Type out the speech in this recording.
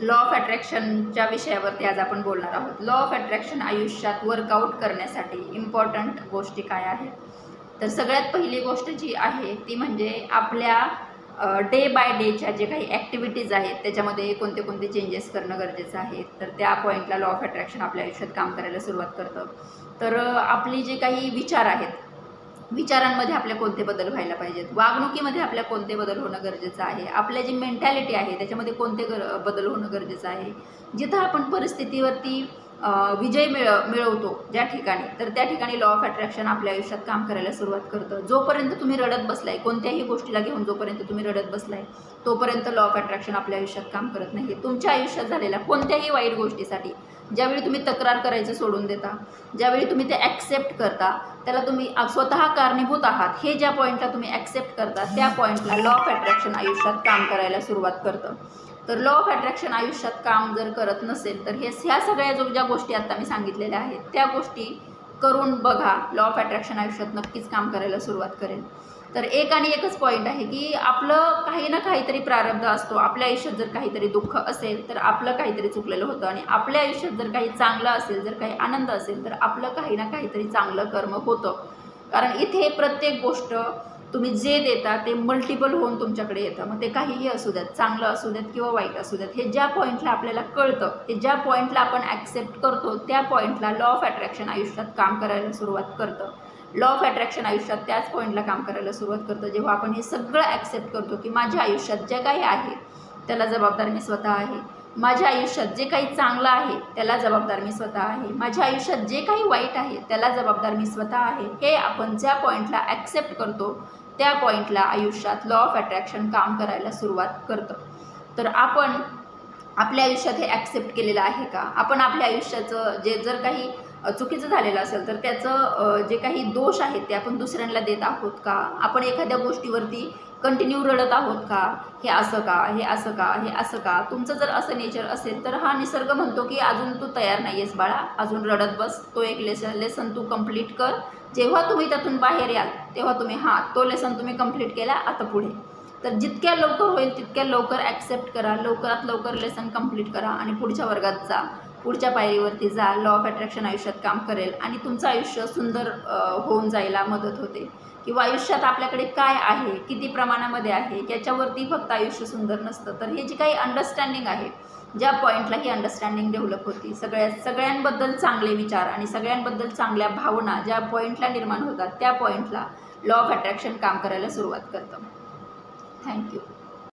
Law of अट्रॅक्शनच्या विषयावरती आज आपण बोलणार आहोत. लॉ ऑफ अट्रॅक्शन आयुष्यात वर्कआउट करण्यासाठी इम्पॉर्टंट गोष्टी काय आहेत? तर सगळ्यात पहिली गोष्ट जी आहे ती म्हणजे आपल्या डे बाय डेच्या जे काही ॲक्टिव्हिटीज आहेत त्याच्यामध्ये कोणते कोणते चेंजेस करणं गरजेचं आहे. तर त्या पॉईंटला लॉ ऑफ अट्रॅक्शन आपल्या आयुष्यात काम करायला सुरुवात करतं. तर आपली जे काही विचार आहेत, विचारांमध्ये आपले कोणते बदल व्हायला पाहिजेत, वागणुकीमध्ये आपल्या कोणते बदल होणं गरजेचं आहे, आपल्या जी मेंटॅलिटी आहे त्याच्यामध्ये कोणते बदल होणं गरजेचं आहे. जिथं आपण परिस्थितीवरती विजय मिळवतो ज्या ठिकाणी, तर त्या ठिकाणी लॉ ऑफ अट्रॅक्शन आपल्या आयुष्यात काम करायला सुरुवात करतं. जोपर्यंत तुम्ही रडत बसलाय, कोणत्याही गोष्टीला घेऊन जोपर्यंत तुम्ही रडत बसलाय तोपर्यंत लॉ ऑफ अट्रॅक्शन आपल्या आयुष्यात काम करत नाही. तुमच्या आयुष्यात झालेल्या कोणत्याही वाईट गोष्टीसाठी ज्यावेळी तुम्ही तक्रार करायचं सोडून देता, ज्यावेळी तुम्ही ते ॲक्सेप्ट करता, त्याला तुम्ही स्वतः कारणीभूत आहात हे ज्या पॉईंटला तुम्ही ॲक्सेप्ट करता त्या पॉईंटला लॉ ऑफ अट्रॅक्शन आयुष्यात काम करायला सुरुवात करतं. तर लॉ ऑफ अट्रॅक्शन आयुष्यात काम जर करत नसेल तर ह्या सगळ्या ज्या गोष्टी आता मी सांगितलेल्या आहेत त्या गोष्टी करून बघा. लॉ ऑफ अट्रॅक्शन आयुष्यात नक्कीच काम करायला सुरुवात करेल. तर एक आणि एकच पॉईंट आहे की आपलं काही ना काहीतरी प्रारब्ध असतो. आपल्या आयुष्यात जर काहीतरी दुःख असेल तर आपलं काहीतरी चुकलेलं होतं, आणि आपल्या आयुष्यात जर काही चांगलं असेल, जर काही आनंद असेल तर आपलं काही ना काहीतरी चांगलं कर्म होतं. कारण इथे प्रत्येक गोष्ट तुम्ही जे देता ते मल्टिपल होऊन तुमच्याकडे येतं. मग ते काहीही असू द्यात, चांगलं असू द्यात किंवा वाईट असू द्यात, हे ज्या पॉईंटला आपल्याला कळतं, हे ज्या पॉईंटला आपण ॲक्सेप्ट करतो त्या पॉईंटला लॉ ऑफ अट्रॅक्शन आयुष्यात काम करायला सुरुवात करतं. लॉ ऑफ अट्रॅक्शन आयुष्यात त्याच पॉईंटला काम करायला सुरुवात करतं जेव्हा आपण हे सगळं ॲक्सेप्ट करतो की माझ्या आयुष्यात जे काही आहे त्याला जबाबदार मी स्वतः आहे. माझ्या आयुष्यात जे काही चांगलं आहे त्याला जबाबदार मी स्वतः आहे. माझ्या आयुष्यात जे काही वाईट आहे त्याला जबाबदार मी स्वतः आहे. हे आपण ज्या पॉईंटला ॲक्सेप्ट करतो त्या पॉईंटला आयुष्यात लॉ ऑफ अट्रॅक्शन काम करायला सुरुवात करतं. तर आपण आपल्या आयुष्यात हे ॲक्सेप्ट केलेलं आहे का? आपण आपल्या आयुष्याचं जर काही चुकीचं झालेलं असेल तर त्याचं जे काही दोष आहेत ते आपण दुसऱ्यांना देत आहोत का? आपण एखाद्या गोष्टीवरती कंटिन्यू रडत आहोत का? हे असं का, हे असं का, हे असं का? तुमचं जर असं नेचर असेल तर हा निसर्ग म्हणतो की अजून तू तयार नाही आहेस बाळा, अजून रडत बस. तो एक लेसन तू कंप्लीट कर. जेव्हा तुम्ही त्यातून बाहेर याल तेव्हा तुम्ही तो लेसन तुम्ही कंप्लीट केला, आता पुढे. तर जितक्या लवकर होईल तितक्या लवकर ॲक्सेप्ट करा, लवकरात लवकर लेसन कंप्लीट करा आणि पुढच्या वर्गात जा, पुढच्या पायरीवरती जा. लॉ ऑफ अट्रॅक्शन आयुष्यात काम करेल आणि तुमचं आयुष्य सुंदर होऊन जायला मदत होते. किंवा आयुष्यात आपल्याकडे काय आहे, किती प्रमाणामध्ये आहे याच्यावरती फक्त आयुष्य सुंदर नसतं. तर हे जी काही अंडरस्टँडिंग आहे, ज्या पॉईंटला ही अंडरस्टँडिंग डेव्हलप होती, सगळ्यांबद्दल चांगले विचार आणि सगळ्यांबद्दल चांगल्या भावना ज्या पॉईंटला निर्माण होतात त्या पॉईंटला लॉ ऑफ अट्रॅक्शन काम करायला सुरुवात करतं. थँक्यू.